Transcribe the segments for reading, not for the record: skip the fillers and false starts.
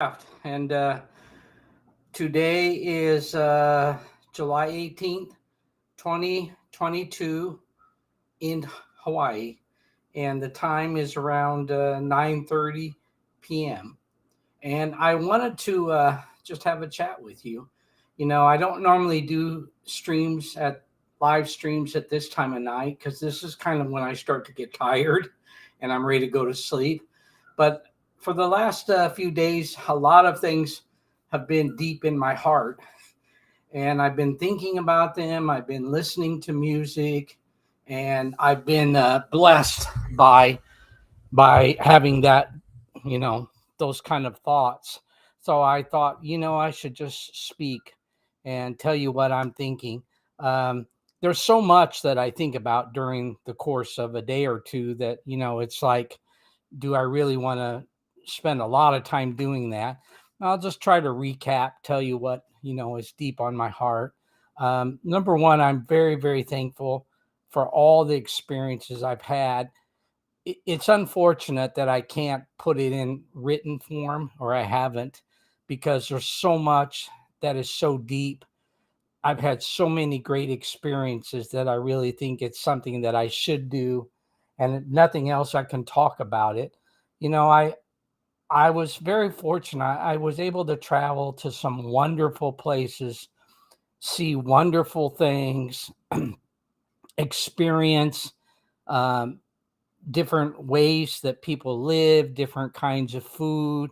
Kraft, and today is July 18th, 2022 in Hawaii, and the time is around 9:30 p.m. And I wanted to just have a chat with you. I don't normally do live streams at this time of night because this is kind of when I start to get tired and I'm ready to go to sleep. But for the last few days, a lot of things have been deep in my heart, and I've been thinking about them. I've been listening to music, and I've been blessed by having you know, those kind of thoughts. So I thought, I should just speak and tell you what I'm thinking. Um, there's so much that I think about during the course of a day or two that, it's like, do I really want to spend a lot of time doing that? I'll just try to recap, tell you what, is deep on my heart. Number one, I'm very, very thankful for all the experiences I've had. It's unfortunate that I can't put it in written form, or I haven't, because there's so much that is so deep. I've had so many great experiences that I really think it's something that I should do, and if nothing else, I can talk about it. You know, I was very fortunate. I was able to travel to some wonderful places, see wonderful things, experience um, different ways that people live, different kinds of food.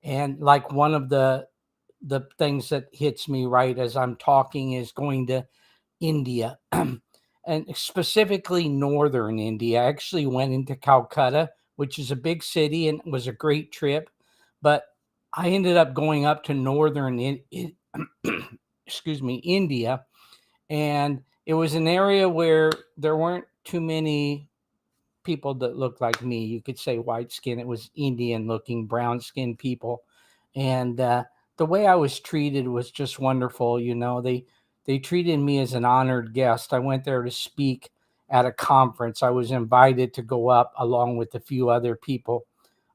And like one of the things that hits me right as I'm talking is going to India, and specifically northern India. I actually went into Calcutta, which is a big city, and it was a great trip. But I ended up going up to excuse me, India, and it was an area where there weren't too many people that looked like me. You could say white skin. It was Indian looking, brown skinned people. And the way I was treated was just wonderful. They treated me as an honored guest. I went there to speak at a conference. I was invited to go up along with a few other people,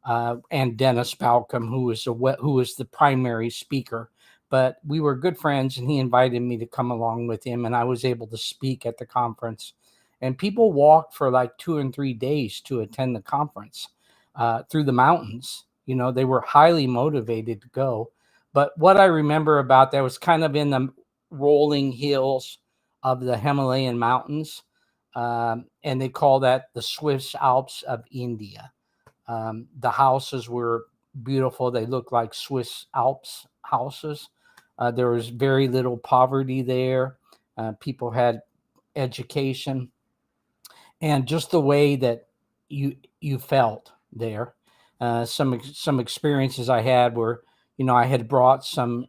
and Dennis Balcom, who was the primary speaker. But we were good friends, and he invited me to come along with him, and I was able to speak at the conference. And people walked for like 2 and 3 days to attend the conference through the mountains. They were highly motivated to go. But what I remember about that was kind of in the rolling hills of the Himalayan mountains, and they call that the Swiss Alps of India. The houses were beautiful. They looked like Swiss Alps houses. There was very little poverty there. People had education, and just the way that you felt there. Some experiences I had were, I had brought some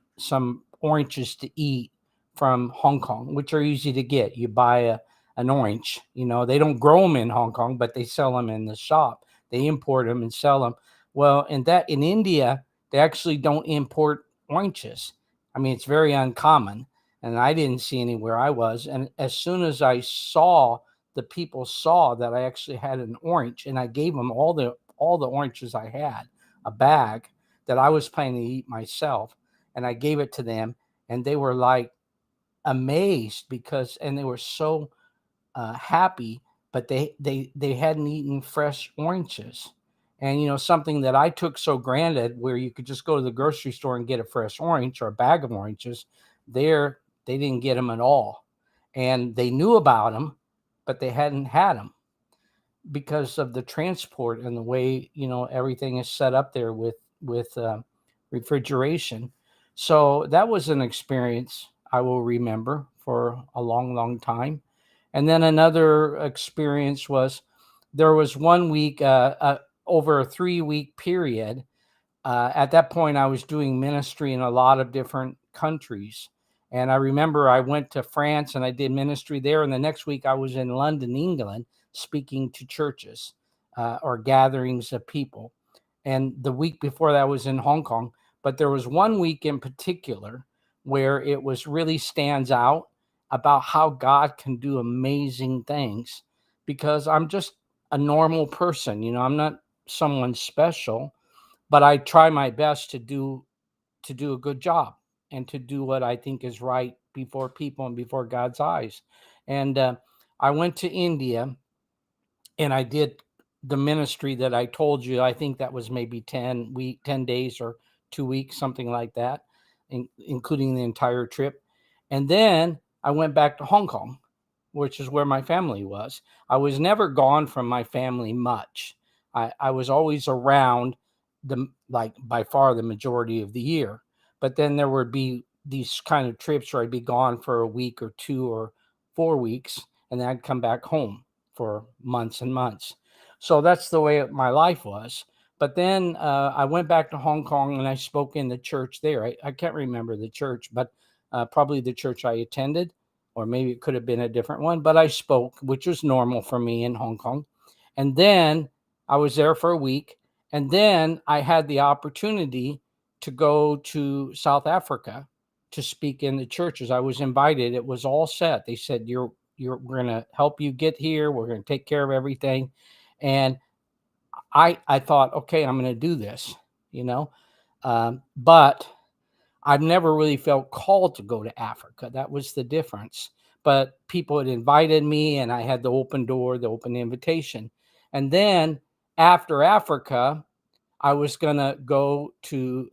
oranges to eat from Hong Kong, which are easy to get. You buy an orange. They don't grow them in Hong Kong, but they sell them in the shop. They import them and sell them. Well, in India, they actually don't import oranges. I mean, it's very uncommon, and I didn't see any where I was. And as soon as the people saw that I actually had an orange, and I gave them all the oranges I had, a bag that I was planning to eat myself, and I gave it to them, and they were like amazed and they were so happy, but they hadn't eaten fresh oranges. And something that I took so granted, where you could just go to the grocery store and get a fresh orange or a bag of oranges, there they didn't get them at all, and they knew about them, but they hadn't had them because of the transport and the way everything is set up there with refrigeration. So that was an experience I will remember for a long, long time. And then another experience was, there was one week, over a 3 week period. At that point, I was doing ministry in a lot of different countries. And I remember I went to France and I did ministry there. And the next week I was in London, England, speaking to churches, or gatherings of people. And the week before that was in Hong Kong. But there was one week in particular where it was really stands out about how God can do amazing things, because I'm just a normal person. I'm not someone special, but I try my best to do a good job and to do what I think is right before people and before God's eyes. And I went to India and I did the ministry that I told you. I think that was maybe 10 days or 2 weeks, something like that, including the entire trip. And then I went back to Hong Kong, which is where my family was. I was never gone from my family much. I was always around like by far the majority of the year. But then there would be these kind of trips where I'd be gone for a week or 2 or 4 weeks, and then I'd come back home for months and months. So that's the way my life was. But then I went back to Hong Kong and I spoke in the church there. I can't remember the church, but probably the church I attended, or maybe it could have been a different one, but I spoke, which was normal for me in Hong Kong. And then I was there for a week. And then I had the opportunity to go to South Africa to speak in the churches. I was invited. It was all set. They said, we're going to help you get here. We're going to take care of everything. And I thought, okay, I'm going to do this, you know, but I've never really felt called to go to Africa. That was the difference. But people had invited me and I had the open door, the open invitation. And then after Africa, I was going to go to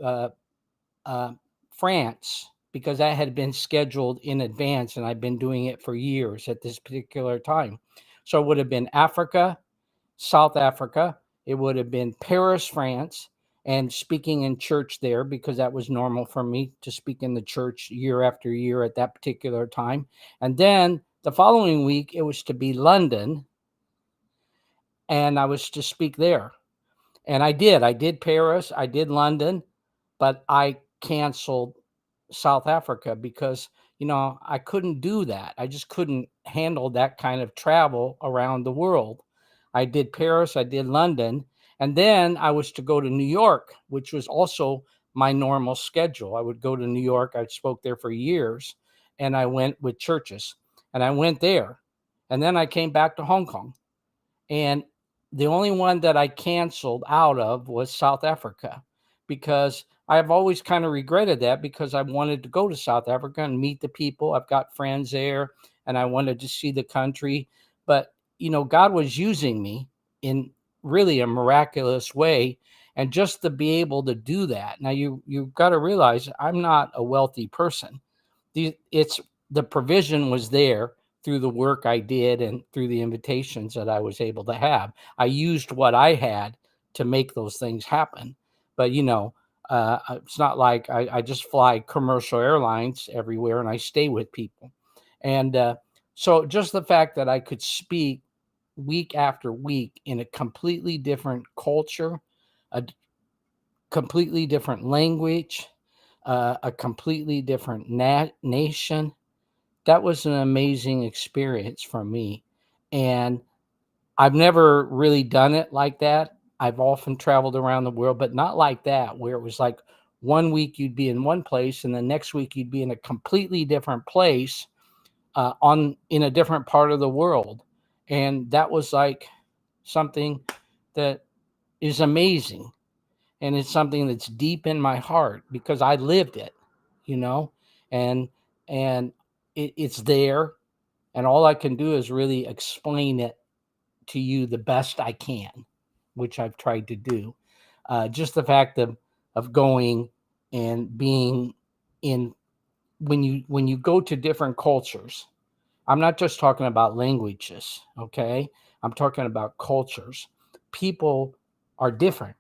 uh, France because that had been scheduled in advance and I've been doing it for years at this particular time. So it would have been Africa, South Africa. It would have been Paris, France, and speaking in church there because that was normal for me to speak in the church year after year at that particular time. And then the following week, it was to be London, and I was to speak there. And I did. I did Paris, I did London, but I canceled South Africa because, I couldn't do that. I just couldn't handle that kind of travel around the world. I did Paris, I did London, and then I was to go to New York, which was also my normal schedule. I would go to New York. I spoke there for years, and I went with churches, and I went there. And then I came back to Hong Kong. And the only one that I canceled out of was South Africa because I've always kind of regretted that because I wanted to go to South Africa and meet the people. I've got friends there and I wanted to see the country. But, God was using me in really a miraculous way. And just to be able to do that. Now, you've got to realize I'm not a wealthy person. The provision was there through the work I did and through the invitations that I was able to have. I used what I had to make those things happen. But it's not like I just fly commercial airlines everywhere and I stay with people. And so just the fact that I could speak week after week in a completely different culture, a completely different language, a completely different nation, that was an amazing experience for me. And I've never really done it like that. I've often traveled around the world, but not like that, where it was like one week you'd be in one place and the next week you'd be in a completely different place in a different part of the world. And that was like something that is amazing. And it's something that's deep in my heart because I lived it, you know, and and it's there, and all I can do is really explain it to you the best I can, which I've tried to do. Just the fact of going and being in when you go to different cultures. I'm not just talking about languages, okay? I'm talking about cultures. People are different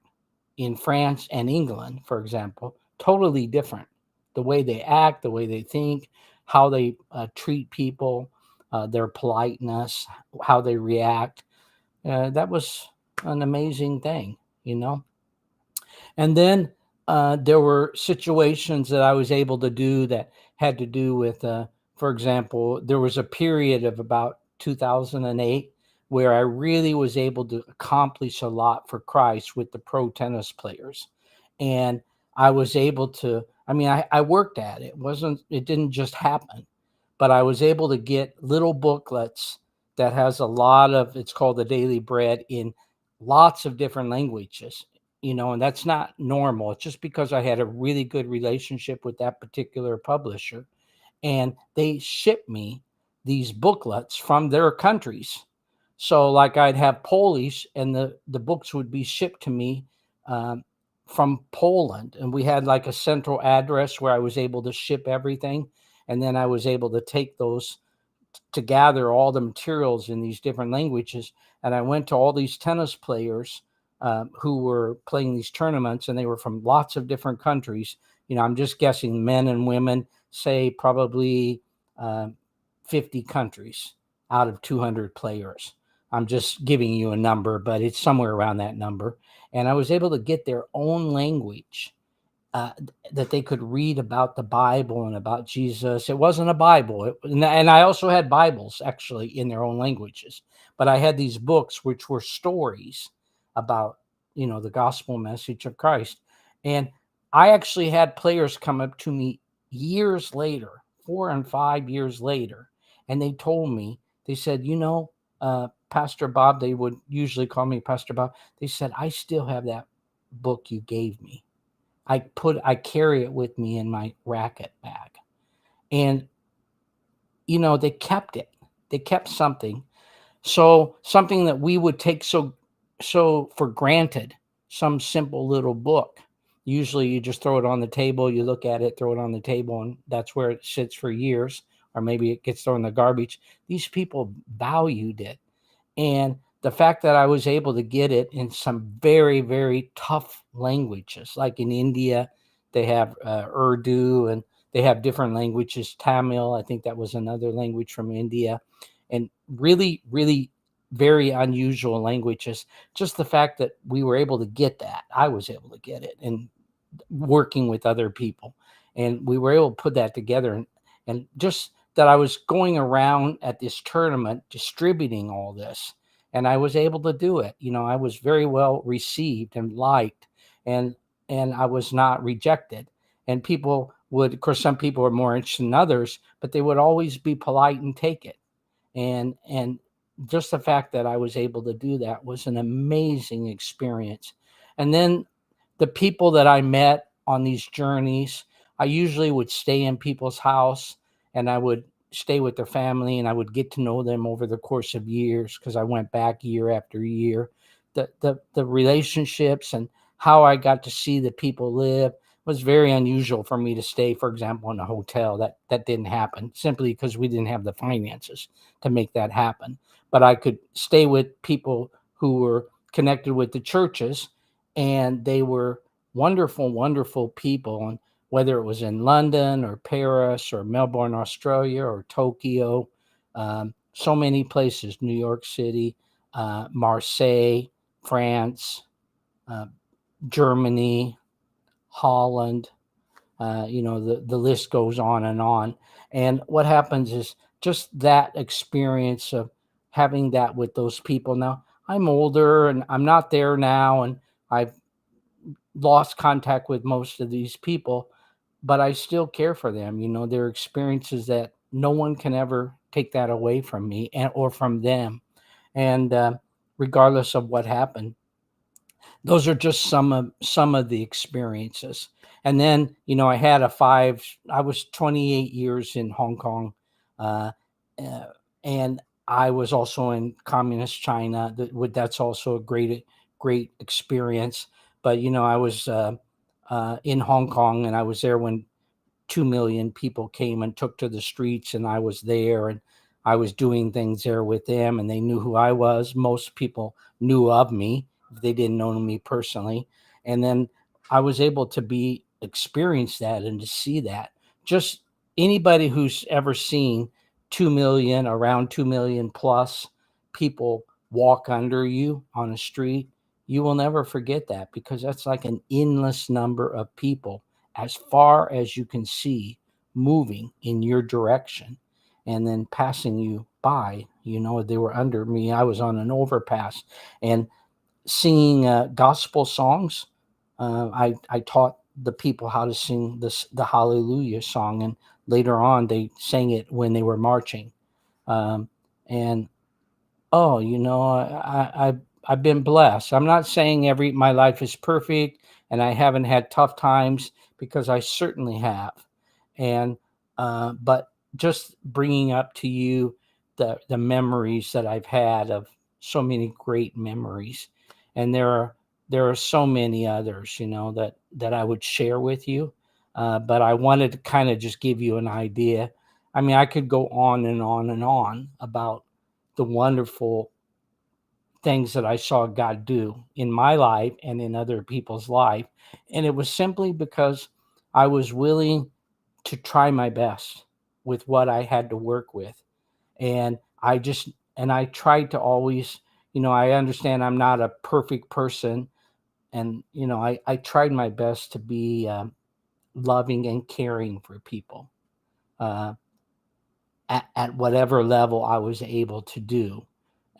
in France and England, for example, totally different. The way they act, the way they think, how they treat people, their politeness, how they react. That was an amazing thing, you know? And then there were situations that I was able to do that had to do with, for example, there was a period of about 2008 where I really was able to accomplish a lot for Christ with the pro tennis players. And I was able to, I worked at it. It didn't just happen, but I was able to get little booklets it's called the Daily Bread in lots of different languages, and that's not normal. It's just because I had a really good relationship with that particular publisher, and they shipped me these booklets from their countries. So, like, I'd have Polish, and the books would be shipped to me um, from Poland, and we had like a central address where I was able to ship everything, and then I was able to take those to gather all the materials in these different languages. And I went to all these tennis players who were playing these tournaments, and they were from lots of different countries. I'm just guessing, men and women, say probably uh, 50 countries out of 200 players. I'm just giving you a number, but it's somewhere around that number. And I was able to get their own language uh, that they could read about the Bible and about Jesus. It wasn't a Bible, and I also had Bibles actually in their own languages, but I had these books which were stories about the gospel message of Christ. And I actually had players come up to me years later, 4 and 5 years later, and they told me, they said, Pastor Bob, they would usually call me Pastor Bob. They said, I still have that book you gave me. I carry it with me in my racket bag. And they kept it. They kept something. So something that we would take so for granted, some simple little book. Usually you just throw it on the table, you look at it, throw it on the table, and that's where it sits for years, or maybe it gets thrown in the garbage. These people valued it. And the fact that I was able to get it in some very, very tough languages, like in India, they have Urdu, and they have different languages. Tamil, I think that was another language from India, and really, really very unusual languages. Just the fact that we were able to get that, I was able to get it, and working with other people, and we were able to put that together, and just that I was going around at this tournament distributing all this, and I was able to do it. I was very well received and liked, and I was not rejected. And people would, of course, some people are more interested than others, but they would always be polite and take it. And just the fact that I was able to do that was an amazing experience. And then the people that I met on these journeys, I usually would stay in people's house, and I would stay with their family, and I would get to know them over the course of years, because I went back year after year. The relationships and how I got to see the people live was very unusual for me to stay, for example, in a hotel. That didn't happen, simply because we didn't have the finances to make that happen. But I could stay with people who were connected with the churches, and they were wonderful, wonderful people. And whether it was in London or Paris or Melbourne, Australia, or Tokyo, so many places, New York City, Marseille, France, uh, Germany, Holland, the list goes on and on. And what happens is just that experience of having that with those people. Now, I'm older and I'm not there now, and I've lost contact with most of these people, but I still care for them. Their experiences that no one can ever take that away from me, or from them. And regardless of what happened, those are just some of the experiences. And then I was 28 years in Hong Kong, uh, uh, and I was also in communist China. That's also a great experience. But I was in Hong Kong, and I was there when 2 million people came and took to the streets, and I was there, and I was doing things there with them, and they knew who I was. Most people knew of me if they didn't know me personally. And then I was able to experience that and to see that. Just anybody who's ever seen 2 million, around 2 million plus people walk under you on a street, you will never forget that, because that's like an endless number of people, as far as you can see, moving in your direction and then passing you by. They were under me. I was on an overpass, and singing gospel songs. I taught the people how to sing the Hallelujah song, and later on they sang it when they were marching. And oh, I've been blessed. I'm not saying my life is perfect and I haven't had tough times, because I certainly have. And but just bringing up to you the memories that I've had, of so many great memories, and there are so many others, that I would share with you. But I wanted to kind of just give you an idea. I mean, I could go on and on and on about the wonderful things that I saw God do in my life and in other people's life. And it was simply because I was willing to try my best with what I had to work with. And I tried to always, I understand I'm not a perfect person. And, I tried my best to be loving and caring for people. Uh, at whatever level I was able to do.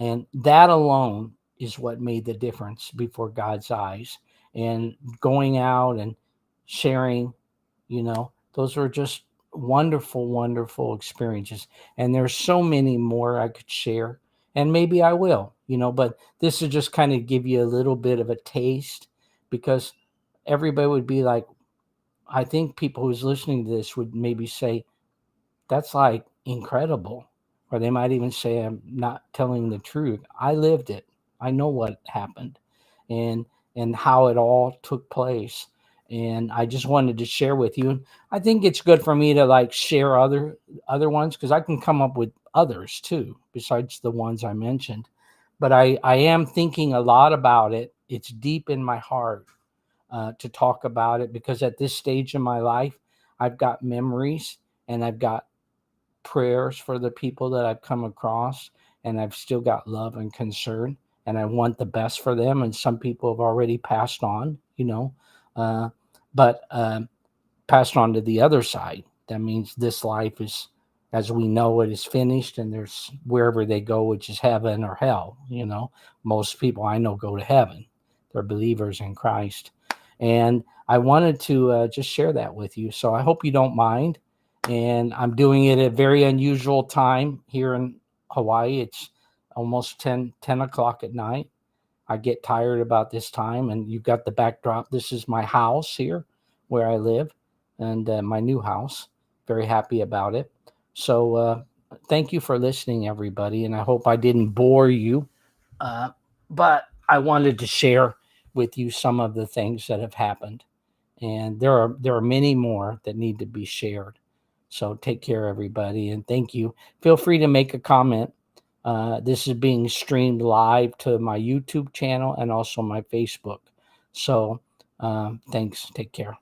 And that alone is what made the difference before God's eyes. And going out and sharing, those were just wonderful, wonderful experiences. And there's so many more I could share. And maybe I will, but this is just kind of give you a little bit of a taste, because everybody would be like, I think people who's listening to this would maybe say, that's like incredible. Or they might even say, I'm not telling the truth. I lived it. I know what happened, and how it all took place. And I just wanted to share with you. And I think it's good for me to like share other ones, because I can come up with others too, besides the ones I mentioned. But I am thinking a lot about it. It's deep in my heart to talk about it, because at this stage in my life, I've got memories and I've got prayers for the people that I've come across, and I've still got love and concern, and I want the best for them. And some people have already passed on, uh, but passed on to the other side. That means this life is, as we know it, is finished, and there's wherever they go, which is heaven or hell. Most people I know go to heaven. They're believers in Christ. And I wanted to just share that with you. So I hope you don't mind. And I'm doing it at a very unusual time here in Hawaii. It's almost 10 o'clock at night. I get tired about this time, and you've got the backdrop. This is my house here where I live, and my new house. Very happy about it. So thank you for listening, everybody. And I hope I didn't bore you. Uh, but I wanted to share with you some of the things that have happened. And there are many more that need to be shared. So take care, everybody, and thank you. Feel free to make a comment. This is being streamed live to my YouTube channel and also my Facebook. So thanks. Take care.